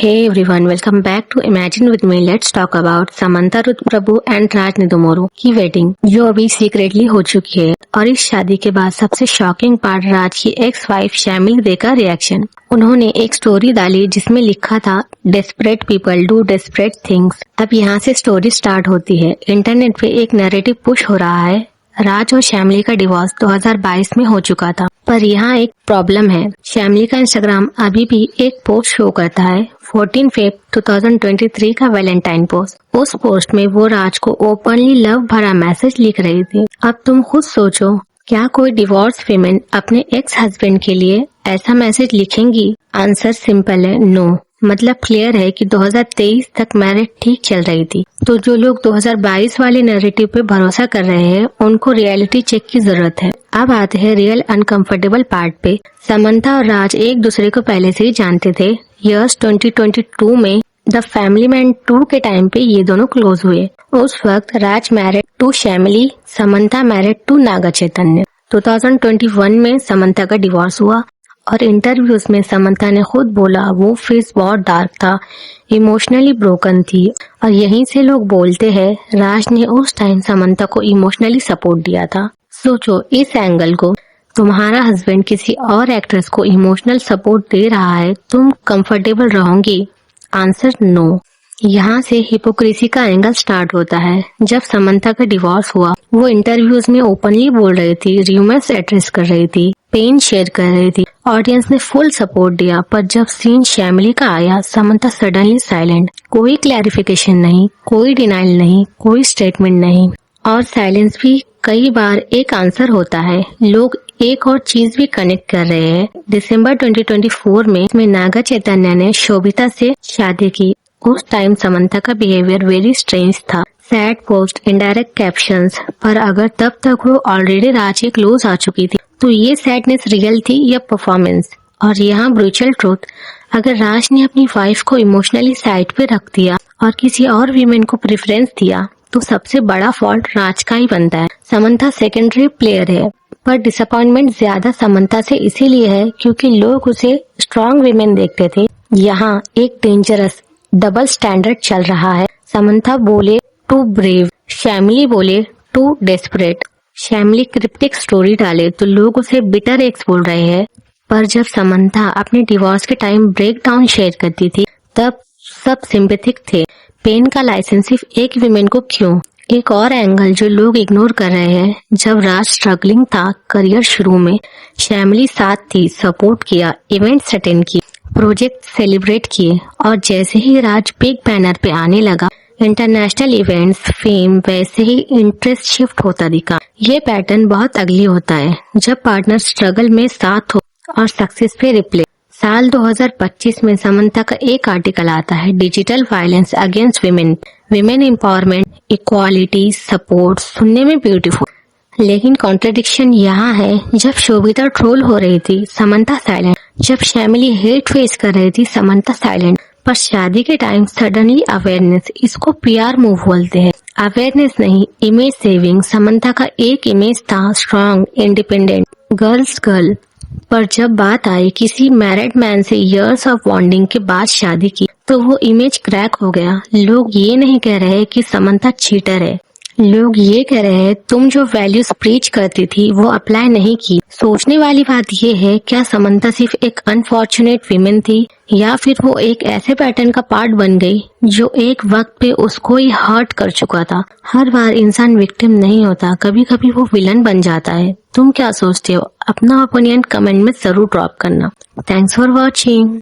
Hey everyone, welcome back to Imagine with me. Let's talk about Samantha Ruth Prabhu and Raj Nidimoru की wedding जो अभी secretly हो चुकी है। और इस शादी के बाद सबसे शॉकिंग पार्ट राज की एक्स वाइफ शैमिली दे का रिएक्शन। उन्होंने एक स्टोरी डाली जिसमें लिखा था desperate people do desperate things. अब यहाँ से स्टोरी स्टार्ट होती है। इंटरनेट पे एक नैरेटिव पुश हो रहा है। राज और शैमिली का डिवोर्स 2022 में हो चुका था, पर यहाँ एक प्रॉब्लम है। शैमिली का इंस्टाग्राम अभी भी एक पोस्ट शो करता है 14 फेब 2023 का वैलेंटाइन पोस्ट। उस पोस्ट में वो राज को ओपनली लव भरा मैसेज लिख रही थी। अब तुम खुद सोचो, क्या कोई डिवोर्स विमेन अपने एक्स हस्बैंड के लिए ऐसा मैसेज लिखेंगी? आंसर सिंपल है, नो। मतलब क्लियर है कि 2023 तक मैरिज ठीक चल रही थी। तो जो लोग 2022 वाले नैरेटिव पे भरोसा कर रहे हैं, उनको रियलिटी चेक की जरूरत है। अब आते हैं रियल अनकंफर्टेबल पार्ट पे। समंता और राज एक दूसरे को पहले से ही जानते थे। ईयर्स 2022 में द फैमिली मैन 2 के टाइम पे ये दोनों क्लोज हुए। उस वक्त Raj married to Shyamali, Samantha married to Naga Chaitanya. 2021 में समंता का डिवोर्स हुआ और इंटरव्यूज में समंता ने खुद बोला वो फेस बहुत डार्क था, इमोशनली ब्रोकन थी। और यहीं से लोग बोलते हैं राज ने उस टाइम समंता को इमोशनली सपोर्ट दिया था। सोचो इस एंगल को, तुम्हारा हस्बैंड किसी और एक्ट्रेस को इमोशनल सपोर्ट दे रहा है, तुम कंफर्टेबल रहोगी? Answer no. यहाँ से हिपोक्रेसी का एंगल स्टार्ट होता है। जब समंता का डिवोर्स हुआ, वो इंटरव्यूज में ओपनली बोल रही थी, र्यूमर्स एड्रेस कर रही थी, पेन शेयर कर रही थी। ऑडियंस ने फुल सपोर्ट दिया। पर जब सीन शैमिली का आया, समंता सडनली साइलेंट। कोई क्लैरिफिकेशन नहीं, कोई डिनाइल नहीं, कोई स्टेटमेंट नहीं। और साइलेंस भी कई बार एक आंसर होता है। लोग एक और चीज भी कनेक्ट कर रहे हैं। दिसंबर 2024 में नागा चैतन्य ने शोभिता से शादी की। उस टाइम समंता का बिहेवियर वेरी स्ट्रेंज था। Sad post, indirect captions. पर अगर तब तक वो ऑलरेडी राज के क्लोज आ चुकी थी, तो ये सैडनेस रियल थी या परफॉर्मेंस? और यहाँ ब्रूचल ट्रूथ, अगर राज ने अपनी वाइफ को इमोशनली साइड पे रख दिया और किसी और वीमेन को प्रेफरेंस दिया, तो सबसे बड़ा फॉल्ट राज का ही बनता है। समंता सेकेंडरी प्लेयर है, पर डिसअपॉइंटमेंट ज्यादा समंता से इसीलिए है क्योंकि लोग उसे स्ट्रॉन्ग वीमेन देखते थे। यहाँ एक डेंजरस डबल स्टैंडर्ड चल रहा है। समंता बोले टू ब्रेव, शैमिली बोले टू डेस्परेट। शैमिली क्रिप्टिक स्टोरी डाले तो लोग उसे बिटर एक्स बोल रहे हैं, पर जब समंता अपने डिवोर्स के टाइम ब्रेक डाउन शेयर करती थी, तब सब सिंपैथिक थे। पेन का लाइसेंस सिर्फ एक विमेन को क्यों? एक और एंगल जो लोग इग्नोर कर रहे हैं, जब राज स्ट्रगलिंग था करियर शुरू में, शैमिली साथ थी, सपोर्ट किया, इवेंट्स अटेंड किए, प्रोजेक्ट सेलिब्रेट किए। और जैसे ही राज बिग बैनर पे आने लगा, इंटरनेशनल इवेंट्स, फेम, वैसे ही इंटरेस्ट शिफ्ट होता दिखा। ये पैटर्न बहुत अगली होता है जब पार्टनर स्ट्रगल में साथ हो और सक्सेस पे रिप्ले। साल 2025 में समंता का एक आर्टिकल आता है, digital violence against women, women empowerment, equality, support. सुनने में ब्यूटीफुल, लेकिन कॉन्ट्रडिक्शन यहाँ है। जब शोभिता ट्रोल हो रही थी, समंता साइलेंट। जब शैमिली हेट फेस कर रही थी, समंता साइलेंट। पर शादी के टाइम सडनली अवेयरनेस, इसको पीआर मूव बोलते हैं। अवेयरनेस नहीं, इमेज सेविंग। समंता का एक इमेज था स्ट्रॉन्ग, इंडिपेंडेंट, गर्ल्स गर्ल। पर जब बात आई किसी मैरिड मैन से इयर्स ऑफ बॉन्डिंग के बाद शादी की, तो वो इमेज क्रैक हो गया। लोग ये नहीं कह रहे कि समंता चीटर है, लोग ये कह रहे हैं तुम जो वैल्यूज प्रीच करती थी वो अप्लाई नहीं की। सोचने वाली बात ये है, क्या समंता सिर्फ एक अनफॉर्चुनेट विमेन थी, या फिर वो एक ऐसे पैटर्न का पार्ट बन गई जो एक वक्त पे उसको ही हर्ट कर चुका था? हर बार इंसान विक्टिम नहीं होता, कभी कभी वो विलन बन जाता है। तुम क्या सोचते हो? अपना ओपिनियन कमेंट में जरूर ड्रॉप करना। Thanks for watching.